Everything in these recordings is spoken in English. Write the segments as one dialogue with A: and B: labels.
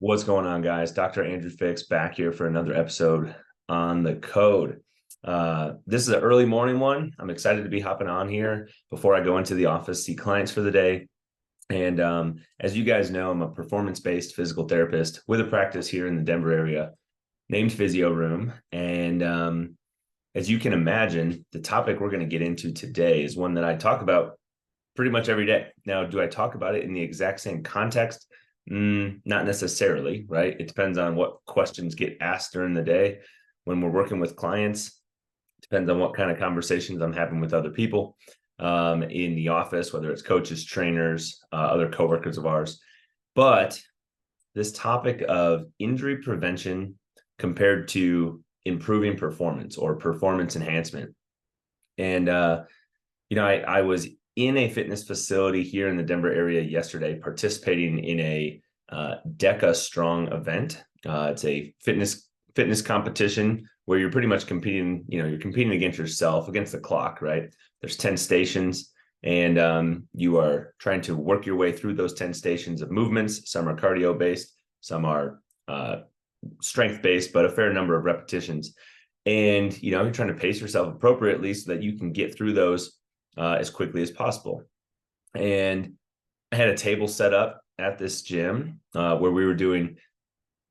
A: What's going on, guys? Dr. Andrew Fix back here for another episode on the code. This is an early morning one. I'm excited to be hopping on here before I go into the office, see clients for the day. And as you guys know, I'm a performance-based physical therapist with a practice here in the Denver area named Physio Room. And as you can imagine, the topic we're going to get into today is one that I talk about pretty much every day. Now, do I talk about it in the exact same context? Not necessarily, right? It depends on what questions get asked during the day when we're working with clients. Depends on what kind of conversations I'm having with other people in the office, whether it's coaches, trainers, other coworkers of ours. But this topic of injury prevention compared to improving performance or performance enhancement. And, I was in a fitness facility here in the Denver area yesterday, participating in a DEKA strong event. It's a fitness competition where you're pretty much competing, you're competing against yourself, against the clock, right? There's 10 stations and you are trying to work your way through those 10 stations of movements. Some are cardio based, some are strength based, but a fair number of repetitions. And, you're trying to pace yourself appropriately so that you can get through those as quickly as possible. And I had a table set up at this gym where we were doing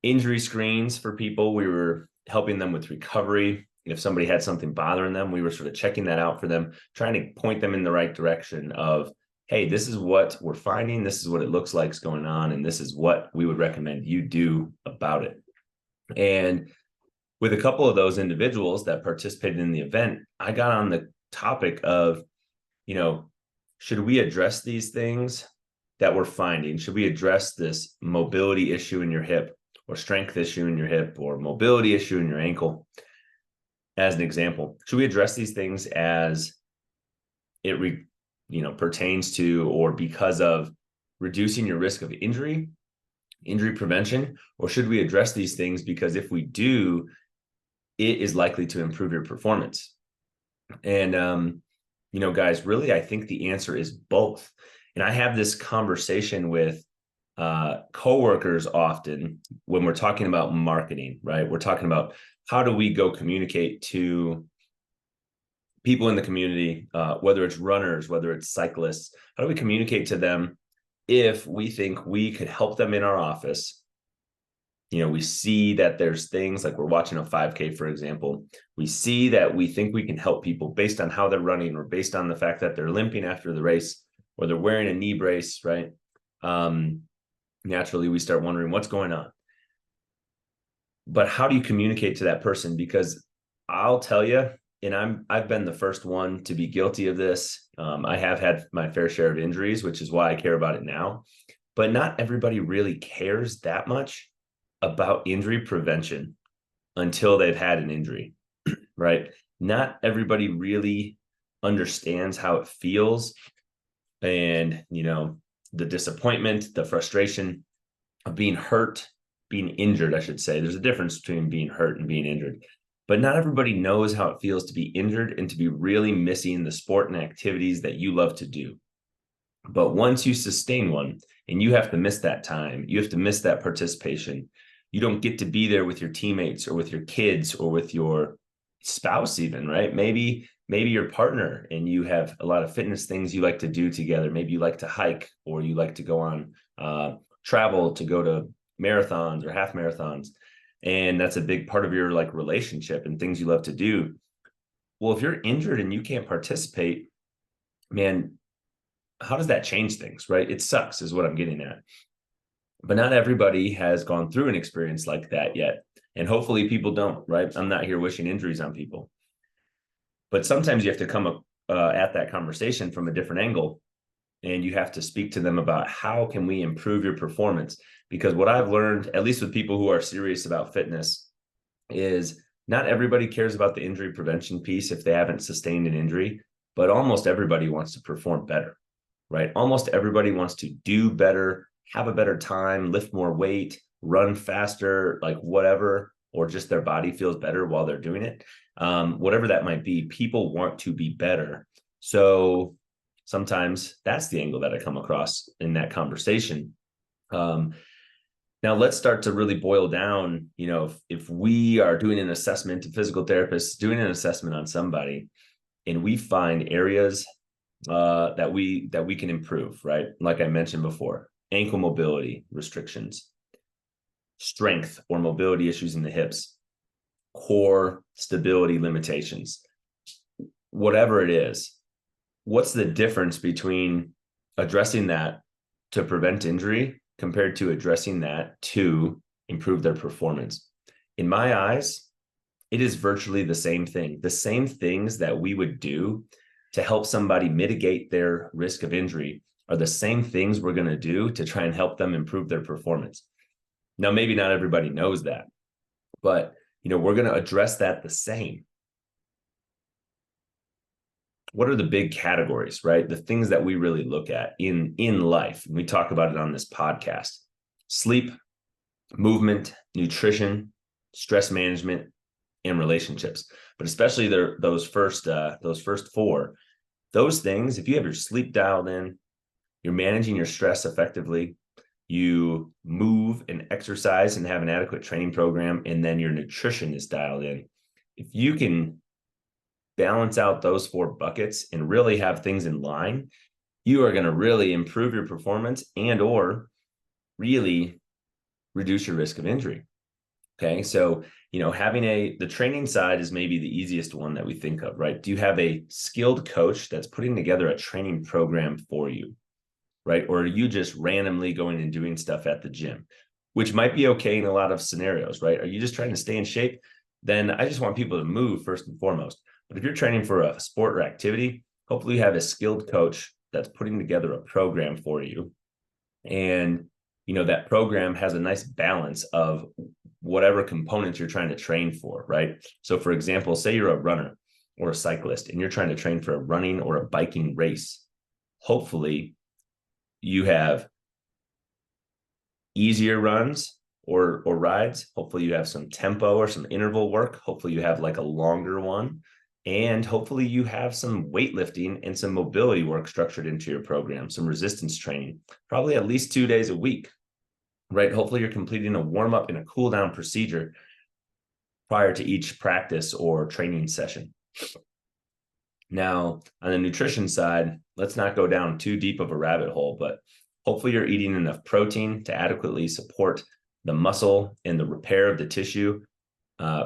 A: injury screens for people. We were helping them with recovery. If somebody had something bothering them, we were sort of checking that out for them, trying to point them in the right direction of, hey, this is what we're finding. This is what it looks like is going on. And this is what we would recommend you do about it. And with a couple of those individuals that participated in the event, I got on the topic of, should we address these things that we're finding? Should we address this mobility issue in your hip or strength issue in your hip or mobility issue in your ankle? As an example, should we address these things as it pertains to or because of reducing your risk of injury prevention? Or should we address these things because if we do, it is likely to improve your performance? And guys, really, I think the answer is both. And I have this conversation with coworkers often when we're talking about marketing, right? We're talking about how do we go communicate to people in the community, whether it's runners, whether it's cyclists, how do we communicate to them if we think we could help them in our office? We see that there's things like we're watching a 5K, for example. We see that we think we can help people based on how they're running or based on the fact that they're limping after the race or they're wearing a knee brace, right? Naturally, we start wondering what's going on. But how do you communicate to that person? Because I'll tell you, and I've been the first one to be guilty of this. I have had my fair share of injuries, which is why I care about it now. But not everybody really cares that much about injury prevention until they've had an injury, right? Not everybody really understands how it feels and, the disappointment, the frustration of being hurt, being injured, I should say. There's a difference between being hurt and being injured, but not everybody knows how it feels to be injured and to be really missing the sport and activities that you love to do. But once you sustain one and you have to miss that time, you have to miss that participation, you don't get to be there with your teammates or with your kids or with your spouse even, right? Maybe your partner and you have a lot of fitness things you like to do together. Maybe you like to hike or you like to go on travel to go to marathons or half marathons. And that's a big part of your relationship and things you love to do. Well, if you're injured and you can't participate, man, how does that change things, right? It sucks is what I'm getting at. But not everybody has gone through an experience like that yet. And hopefully people don't, right? I'm not here wishing injuries on people. But sometimes you have to come up at that conversation from a different angle. And you have to speak to them about how can we improve your performance? Because what I've learned, at least with people who are serious about fitness, is not everybody cares about the injury prevention piece if they haven't sustained an injury, but almost everybody wants to perform better, right? Almost everybody wants to do better, have a better time, lift more weight, run faster, whatever, or just their body feels better while they're doing it. Whatever that might be, people want to be better. So sometimes that's the angle that I come across in that conversation. Now let's start to really boil down, if we are doing an assessment, a physical therapist doing an assessment on somebody, and we find areas that we can improve, right? Like I mentioned before, ankle mobility restrictions, strength or mobility issues in the hips, core stability limitations, whatever it is. What's the difference between addressing that to prevent injury compared to addressing that to improve their performance? In my eyes, it is virtually the same thing. The same things that we would do to help somebody mitigate their risk of injury are the same things we're going to do to try and help them improve their performance. Now, maybe not everybody knows that, but we're going to address that the same. What are the big categories, right? The things that we really look at in life. And we talk about it on this podcast: sleep, movement, nutrition, stress management, and relationships. But especially those first four, those things, if you have your sleep dialed in, you're managing your stress effectively, you move and exercise and have an adequate training program, and then your nutrition is dialed in. If you can balance out those four buckets and really have things in line, you are going to really improve your performance and or really reduce your risk of injury. Okay. So, having the training side is maybe the easiest one that we think of, right? Do you have a skilled coach that's putting together a training program for you, right? Or are you just randomly going and doing stuff at the gym, which might be okay in a lot of scenarios, right? Are you just trying to stay in shape? Then I just want people to move first and foremost. But if you're training for a sport or activity, hopefully you have a skilled coach that's putting together a program for you. And, that program has a nice balance of whatever components you're trying to train for, right? So for example, say you're a runner or a cyclist and you're trying to train for a running or a biking race. Hopefully you have easier runs or rides. Hopefully you have some tempo or some interval work. Hopefully you have like a longer one. And hopefully you have some weightlifting and some mobility work structured into your program, some resistance training, probably at least 2 days a week, right? Hopefully you're completing a warm-up and a cool-down procedure prior to each practice or training session. Now, on the nutrition side, let's not go down too deep of a rabbit hole, but hopefully you're eating enough protein to adequately support the muscle and the repair of the tissue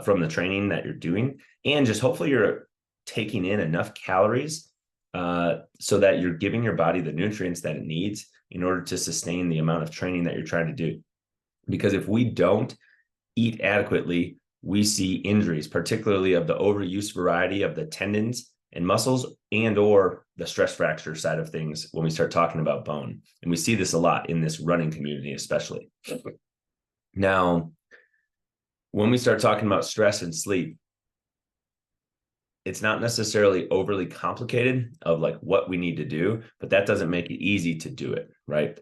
A: from the training that you're doing. And just hopefully you're taking in enough calories so that you're giving your body the nutrients that it needs in order to sustain the amount of training that you're trying to do. Because if we don't eat adequately, we see injuries, particularly of the overuse variety of the tendons and muscles and or the stress fracture side of things when we start talking about bone. And we see this a lot in this running community, especially. Now, when we start talking about stress and sleep, it's not necessarily overly complicated of like what we need to do, but that doesn't make it easy to do it, right?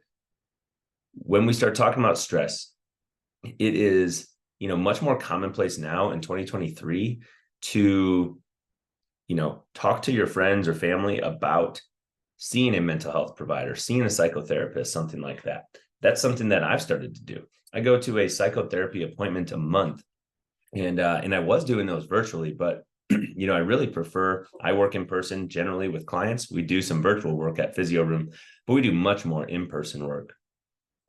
A: When we start talking about stress, it is, much more commonplace now in 2023 to, talk to your friends or family about seeing a mental health provider, seeing a psychotherapist, something like that. That's something that I've started to do. I go to a psychotherapy appointment a month, and I was doing those virtually, but I really prefer, I work in person generally with clients. We do some virtual work at Physio Room, but we do much more in-person work.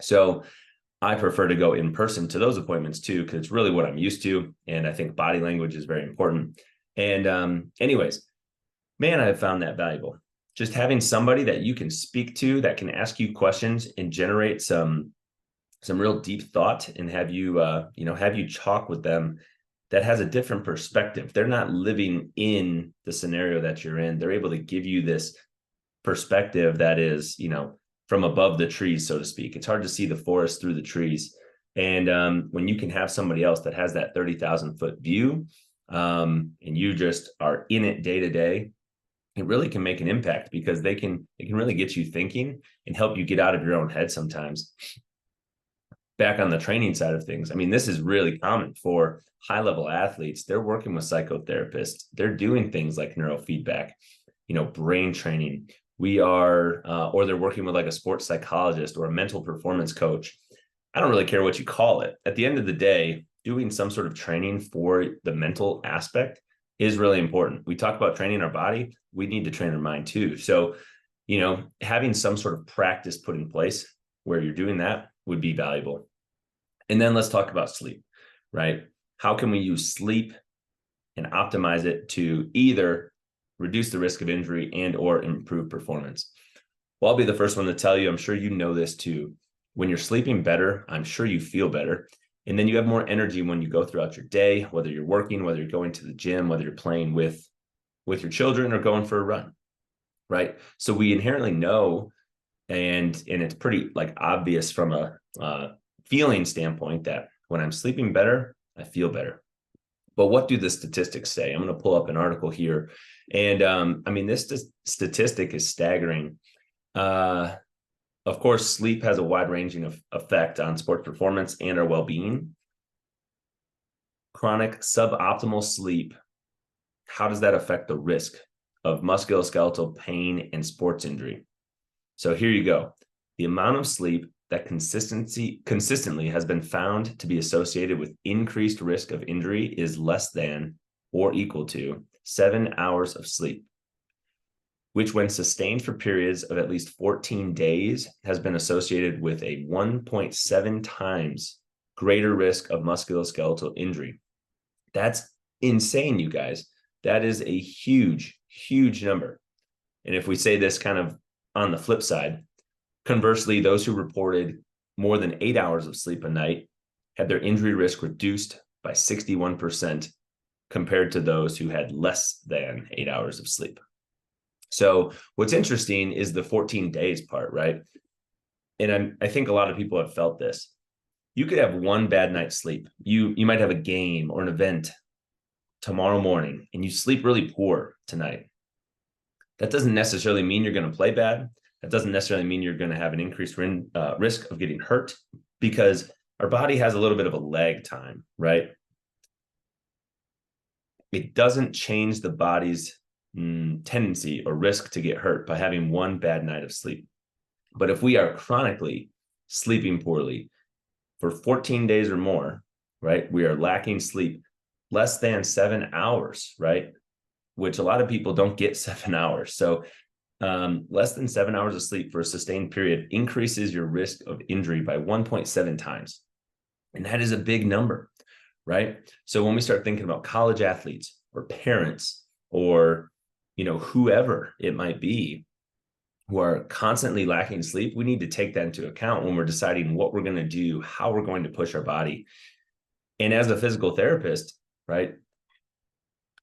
A: So I prefer to go in person to those appointments too, because it's really what I'm used to. And I think body language is very important. And anyways, man, I've found that valuable. Just having somebody that you can speak to, that can ask you questions and generate some real deep thought, and have you talk with them that has a different perspective. They're not living in the scenario that you're in. They're able to give you this perspective that is, from above the trees, so to speak. It's hard to see the forest through the trees. And when you can have somebody else that has that 30,000 foot view, and you just are in it day to day, it really can make an impact, because it can really get you thinking and help you get out of your own head sometimes. Back on the training side of things, I mean, this is really common for high-level athletes. They're working with psychotherapists. They're doing things like neurofeedback, brain training. Or they're working with like a sports psychologist or a mental performance coach. I don't really care what you call it. At the end of the day, doing some sort of training for the mental aspect is really important. We talk about training our body, we need to train our mind too. So, having some sort of practice put in place where you're doing that would be valuable. And then let's talk about sleep, right? How can we use sleep and optimize it to either reduce the risk of injury and or improve performance? Well, I'll be the first one to tell you, I'm sure you know this too. When you're sleeping better, I'm sure you feel better. And then you have more energy when you go throughout your day, whether you're working, whether you're going to the gym, whether you're playing with your children or going for a run, right? So we inherently know, and it's pretty like obvious from a feeling standpoint, that when I'm sleeping better, I feel better. But what do the statistics say? I'm going to pull up an article here. And this statistic is staggering. Of course, sleep has a wide-ranging effect on sports performance and our well-being. Chronic suboptimal sleep, how does that affect the risk of musculoskeletal pain and sports injury? So here you go. The amount of sleep that consistently has been found to be associated with increased risk of injury is less than or equal to 7 hours of sleep, which when sustained for periods of at least 14 days has been associated with a 1.7 times greater risk of musculoskeletal injury. That's insane, you guys. That is a huge, huge number. And if we say this kind of on the flip side, conversely, those who reported more than 8 hours of sleep a night had their injury risk reduced by 61% compared to those who had less than 8 hours of sleep. So what's interesting is the 14 days part, right? And I think a lot of people have felt this. You could have one bad night's sleep. You might have a game or an event tomorrow morning and you sleep really poor tonight. That doesn't necessarily mean you're going to play bad. That doesn't necessarily mean you're going to have an increased risk of getting hurt, because our body has a little bit of a lag time, right? It doesn't change the body's tendency or risk to get hurt by having one bad night of sleep. But if we are chronically sleeping poorly for 14 days or more, right, we are lacking sleep less than 7 hours, right? Which a lot of people don't get 7 hours. So less than 7 hours of sleep for a sustained period increases your risk of injury by 1.7 times. And that is a big number, right? So when we start thinking about college athletes or parents or whoever it might be who are constantly lacking sleep, we need to take that into account when we're deciding what we're going to do, how we're going to push our body. And as a physical therapist, right,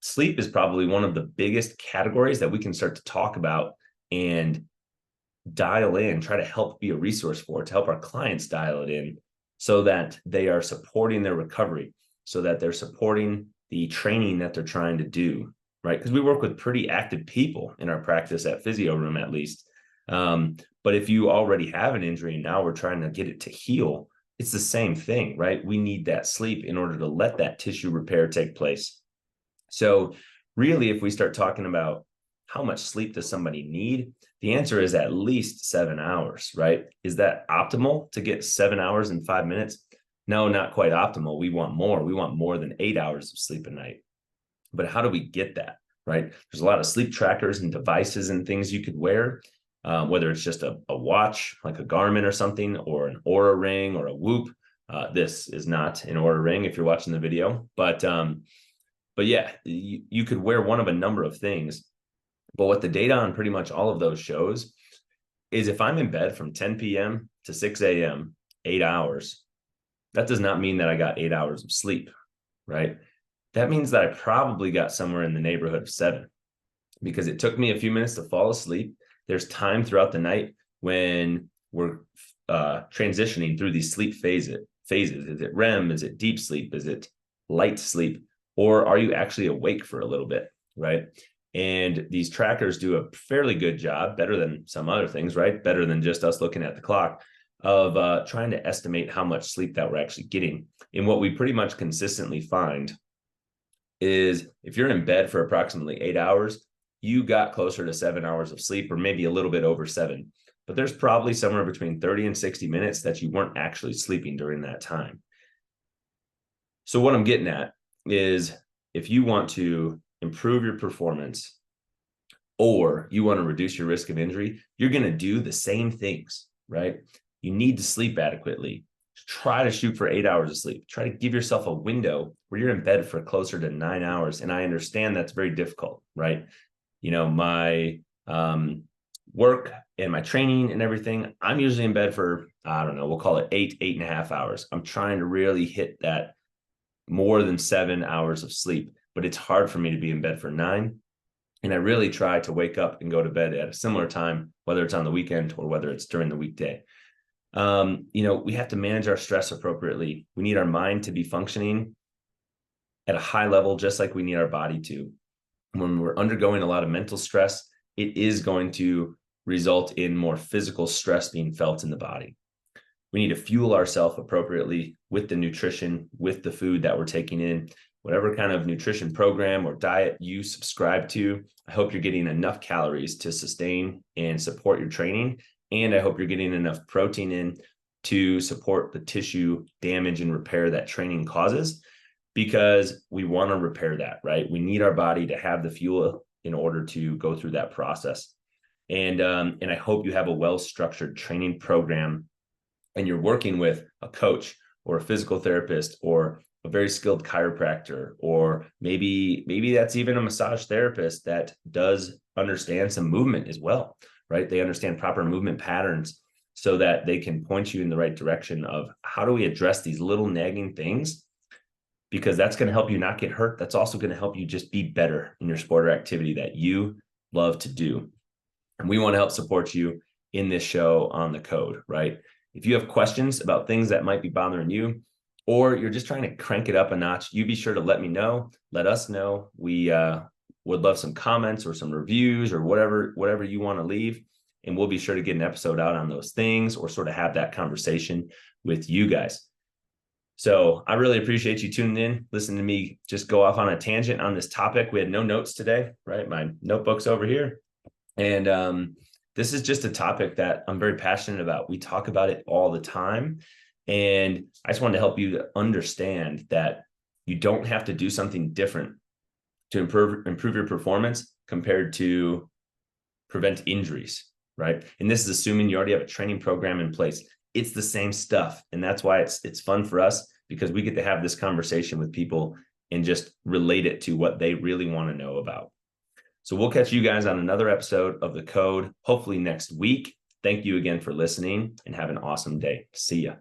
A: sleep is probably one of the biggest categories that we can start to talk about and dial in, try to help be a resource for, to help our clients dial it in so that they are supporting their recovery, so that they're supporting the training that they're trying to do, right? Because we work with pretty active people in our practice at Physio Room, at least. But if you already have an injury and now we're trying to get it to heal, it's the same thing, right? We need that sleep in order to let that tissue repair take place. So really, if we start talking about how much sleep does somebody need, the answer is at least 7 hours, right? Is that optimal to get 7 hours and 5 minutes? No, not quite optimal. We want more. We want more than 8 hours of sleep a night. But how do we get that, right? There's a lot of sleep trackers and devices and things you could wear, whether it's just a watch like a Garmin or something, or an Oura ring or a Whoop. This is not an Oura ring if you're watching the video, but yeah, you could wear one of a number of things. But what the data on pretty much all of those shows is if I'm in bed from 10 p.m. to 6 a.m., 8 hours, that does not mean that I got 8 hours of sleep, right? That means that I probably got somewhere in the neighborhood of 7, because it took me a few minutes to fall asleep. There's time throughout the night when we're transitioning through these sleep phases. Is it REM? Is it deep sleep? Is it light sleep? Or are you actually awake for a little bit, right? And these trackers do a fairly good job, better than some other things, right? Better than just us looking at the clock, of trying to estimate how much sleep that we're actually getting. And what we pretty much consistently find is if you're in bed for approximately 8 hours, you got closer to 7 hours of sleep, or maybe a little bit over 7. but there's probably somewhere between 30 and 60 minutes that you weren't actually sleeping during that time. So what I'm getting at is, if you want to improve your performance or you want to reduce your risk of injury, you're going to do the same things, right? You need to sleep adequately. Try to shoot for 8 hours of sleep. Try to give yourself a window where you're in bed for closer to 9 hours. And I understand that's very difficult, right? My work and my training and everything, I'm usually in bed for, I don't know, we'll call it 8.5 hours. I'm trying to really hit that more than 7 hours of sleep, but it's hard for me to be in bed for 9. And I really try to wake up and go to bed at a similar time, whether it's on the weekend or whether it's during the weekday. We have to manage our stress appropriately. We need our mind to be functioning at a high level, just like we need our body to. When we're undergoing a lot of mental stress, it is going to result in more physical stress being felt in the body. We need to fuel ourselves appropriately with the nutrition, with the food that we're taking in, whatever kind of nutrition program or diet you subscribe to. I hope you're getting enough calories to sustain and support your training. And I hope you're getting enough protein in to support the tissue damage and repair that training causes, because we want to repair that, right? We need our body to have the fuel in order to go through that process. And I hope you have a well-structured training program, and you're working with a coach or a physical therapist or a very skilled chiropractor, or maybe that's even a massage therapist that does understand some movement as well, right? They understand proper movement patterns so that they can point you in the right direction of how do we address these little nagging things, because that's going to help you not get hurt. That's also going to help you just be better in your sport or activity that you love to do. And we want to help support you in this show on the code, right? If you have questions about things that might be bothering you, or you're just trying to crank it up a notch, you be sure to let me know. Let us know. We would love some comments or some reviews or whatever you want to leave. And we'll be sure to get an episode out on those things, or sort of have that conversation with you guys. So I really appreciate you tuning in, listening to me just go off on a tangent on this topic. We had no notes today, right? My notebook's over here. And this is just a topic that I'm very passionate about. We talk about it all the time. And I just wanted to help you to understand that you don't have to do something different to improve your performance compared to prevent injuries, right? And this is assuming you already have a training program in place. It's the same stuff. And that's why it's fun for us, because we get to have this conversation with people and just relate it to what they really want to know about. So we'll catch you guys on another episode of The Code, hopefully next week. Thank you again for listening, and have an awesome day. See ya.